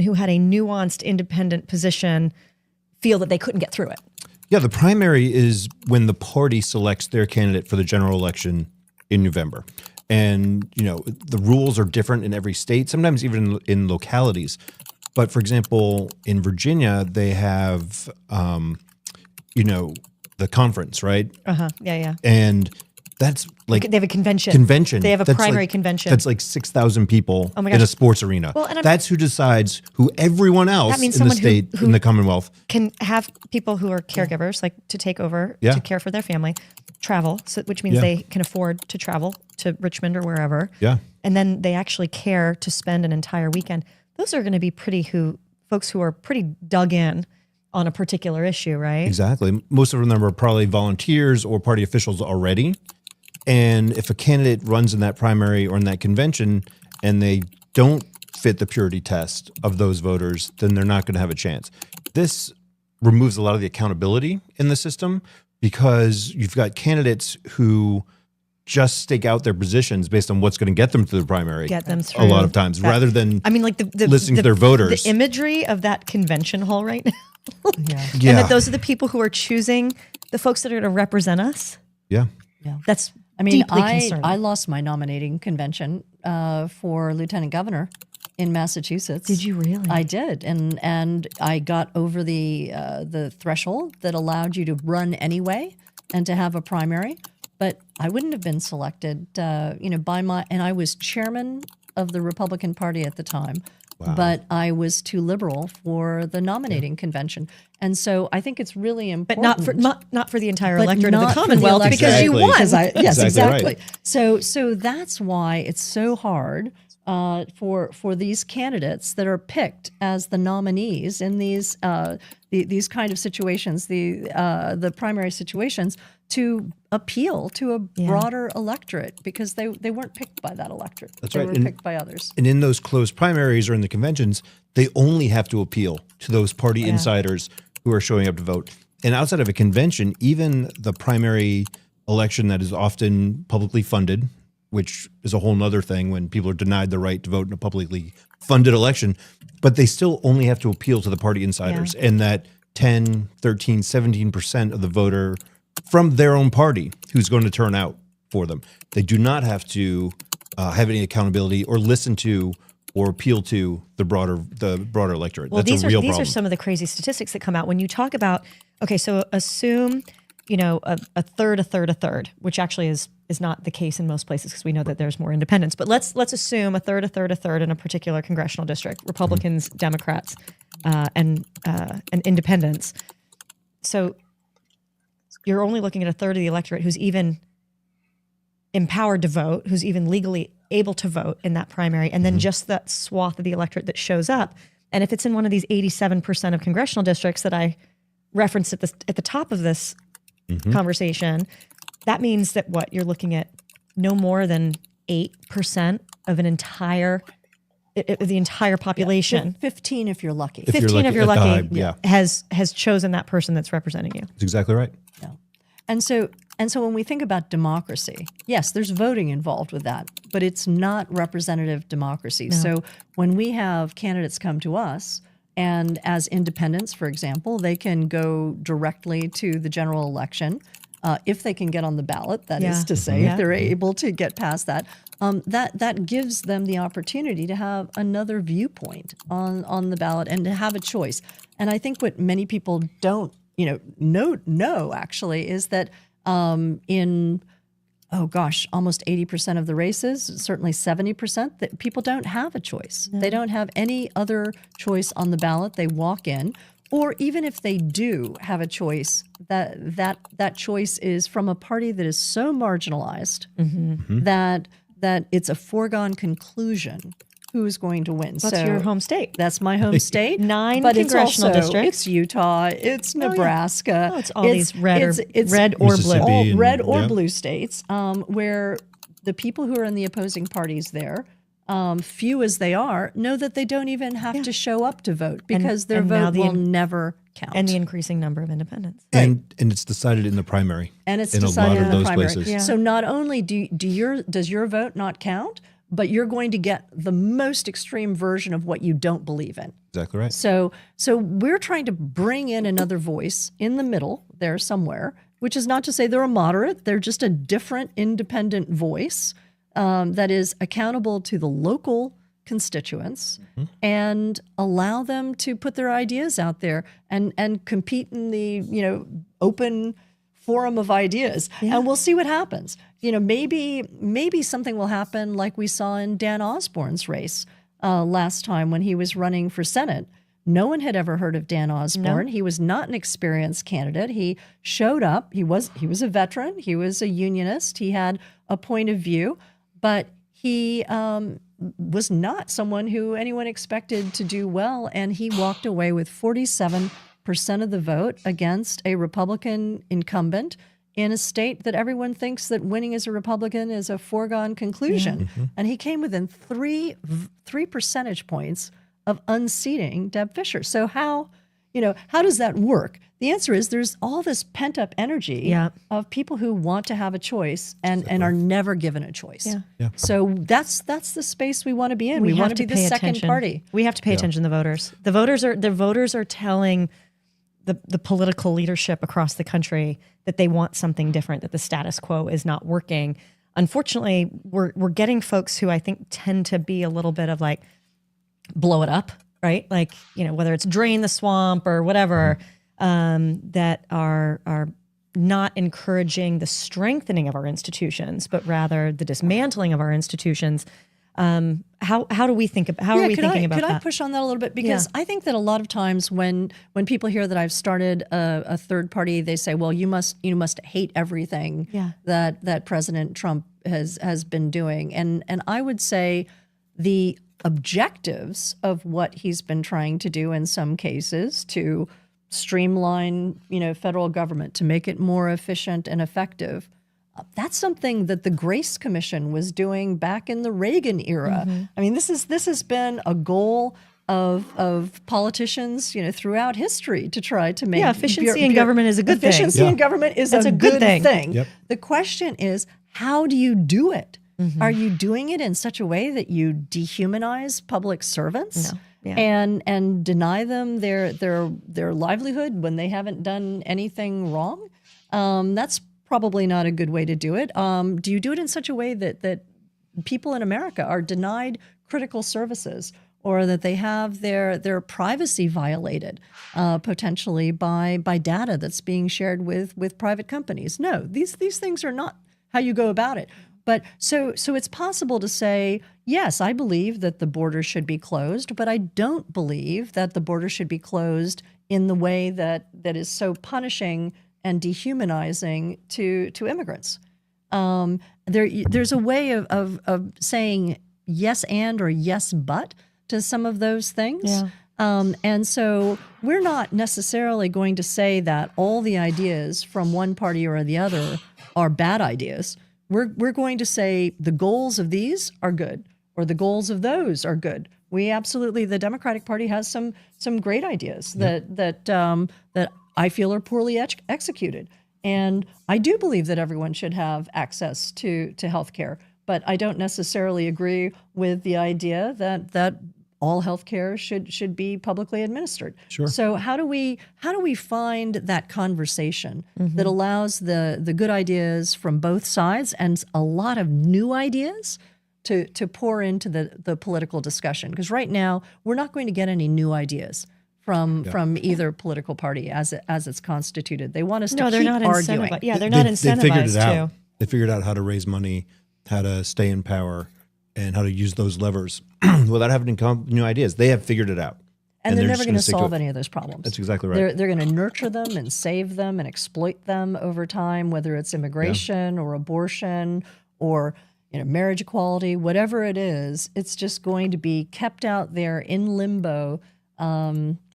who had a nuanced independent position feel that they couldn't get through it. Yeah, the primary is when the party selects their candidate for the general election in November. And, the rules are different in every state, sometimes even in localities. But for example, in Virginia, they have, the conference, right? Yeah. And that's like They have a convention. They have a That's primary like- convention. That's like 6,000 people my in gosh. a sports arena. Well, and that's who decides who everyone else That means in the someone who- state, in the Commonwealth. Can have people who are caregivers, like to take over, Yeah. to care for their family, travel, which means Yeah. they can afford to travel to Richmond or wherever. Yeah. And then they actually care to spend an entire weekend. Those are going to be folks who are pretty dug in on a particular issue, right? Exactly. Most of them are probably volunteers or party officials already. And if a candidate runs in that primary or in that convention and they don't fit the purity test of those voters, then they're not going to have a chance. This removes a lot of the accountability in the system because you've got candidates who just stake out their positions based on what's going to get them to the primary. Get them a through lot of times, that. rather than I mean, like the listening to their voters. The imagery of that convention hall right now. Yeah. Yeah. And that those are the people who are choosing the folks that are going to represent us. Yeah. That's I mean, deeply concerning. I lost my nominating convention for lieutenant governor in Massachusetts. Did you really? I did, and I got over the threshold that allowed you to run anyway and to have a primary. But I wouldn't have been selected, and I was chairman of the Republican Party at the time. Wow. But I was too liberal for the nominating convention, and so I think it's really but important. not for the entire But electorate of the not for the Commonwealth electorate. because you Exactly. won. Yes, Exactly exactly. right. So that's why it's so hard for these candidates that are picked as the nominees in these kind of situations, the primary situations, to appeal to a broader electorate because they weren't picked by that electorate. That's they right. were And- picked by others. And in those closed primaries or in the conventions, they only have to appeal to those party insiders who are showing up to vote. And outside of a convention, even the primary election that is often publicly funded, which is a whole nother thing when people are denied the right to vote in a publicly funded election, but they still only have to appeal to the party insiders and that 10, 13, 17% of the voter from their own party who's going to turn out for them. They do not have to have any accountability or listen to or appeal to the broader electorate. Well, That's a real these problem. are some of the crazy statistics that come out when you talk about. Okay, so assume a third, which actually is not the case in most places because we know that there's more independents. But let's assume a third in a particular congressional district: Republicans, Democrats, and independents. So you're only looking at a third of the electorate who's even empowered to vote, who's even legally able to vote in that primary, and then just that swath of the electorate that shows up. And if it's in one of these 87% of congressional districts that I referenced at the top of this conversation, that means that you're looking at no more than 8% of the entire population. 15 if you're lucky. If you're 15 lucky if you're at the lucky high, yeah. has chosen that person that's representing you. That's exactly right. Yeah. And so when we think about democracy, yes, there's voting involved with that, but it's not representative democracy. So when we have candidates come to us, and as independents, for example, they can go directly to the general election if they can get on the ballot. That is to say, if they're able to get past that, that gives them the opportunity to have another viewpoint on the ballot and to have a choice. And I think what many people don't know actually is that in almost 80% of the races, certainly 70%, that people don't have a choice. They don't have any other choice on the ballot. They walk in, or even if they do have a choice, that choice is from a party that is so marginalized that it's a foregone conclusion who's going to win. What's your home state? That's my home state. 9 but congressional it's also, districts. It's Utah. It's Nebraska. Oh, it's all these red or blue. Mississippi All and- red or yeah. blue states where the people who are in the opposing parties there, few as they are, know that they don't even have to show up to vote because their and now vote will never count. And the increasing number of independents. And it's decided in the primary. And it's in a decided lot in of the those primary. places. Yeah. So not only does your vote not count, but you're going to get the most extreme version of what you don't believe in. Exactly right. So we're trying to bring in another voice in the middle there somewhere, which is not to say they're a moderate. They're just a different independent voice that is accountable to the local constituents and allow them to put their ideas out there and compete in the, open forum of ideas. And we'll see what happens. Maybe something will happen like we saw in Dan Osborne's race last time when he was running for Senate. No one had ever heard of Dan Osborne. No. He was not an experienced candidate. He showed up. He was a veteran. He was a unionist. He had a point of view, but he was not someone who anyone expected to do well. And he walked away with 47% of the vote against a Republican incumbent in a state that everyone thinks that winning as a Republican is a foregone conclusion. Yeah. And he came within three percentage points of unseating Deb Fischer. So how does that work? The answer is there's all this pent-up energy of people who want to have a choice and are never given a choice. Yeah. So that's the space we want to be in. We want to be the second party. We have to pay attention to the voters. The voters are telling the political leadership across the country that they want something different, that the status quo is not working. Unfortunately, we're getting folks who I think tend to be a little bit of like, blow it up, right? Like, whether it's drain the swamp or whatever, that are not encouraging the strengthening of our institutions, but rather the dismantling of our institutions. How do we think about, how are we thinking about that? Could I push on that a little bit? Because I think that a lot of times when people hear that I've started a third party, they say, well, you must hate everything that President Trump has been doing. And I would say the objectives of what he's been trying to do in some cases to streamline, federal government, to make it more efficient and effective. That's something that the Grace Commission was doing back in the Reagan era. Mm-hmm. I mean, this has been a goal of politicians, throughout history to try to make efficiency in government is a good thing. Efficiency in government is a good thing. Yep. The question is, how do you do it? Mm-hmm. Are you doing it in such a way that you dehumanize public servants and deny them their livelihood when they haven't done anything wrong? That's probably not a good way to do it. Do you do it in such a way that people in America are denied critical services, or that they have their privacy violated potentially by data that's being shared with private companies? No, these things are not how you go about it. But so it's possible to say, yes, I believe that the border should be closed, but I don't believe that the border should be closed in the way that is so punishing and dehumanizing to immigrants. There's a way of saying yes and or yes but to some of those things. Yeah. And so we're not necessarily going to say that all the ideas from one party or the other are bad ideas. We're going to say the goals of these are good, or the goals of those are good. The Democratic Party has some great ideas that I feel are poorly executed. And I do believe that everyone should have access to health care, but I don't necessarily agree with the idea that all health care should be publicly administered. Sure. So how do we find that conversation that allows the good ideas from both sides and a lot of new ideas to pour into the political discussion? Because right now we're not going to get any new ideas from either political party as it's constituted. They want us to keep arguing. They're not incentivized they figured it out. to. They figured out how to raise money, how to stay in power, and how to use those levers without having to come up with new ideas. They have figured it out. And they're never going to solve any of those problems. That's exactly right. They're going to nurture them and save them and exploit them over time, whether it's immigration or abortion or marriage equality, whatever it is. It's just going to be kept out there in limbo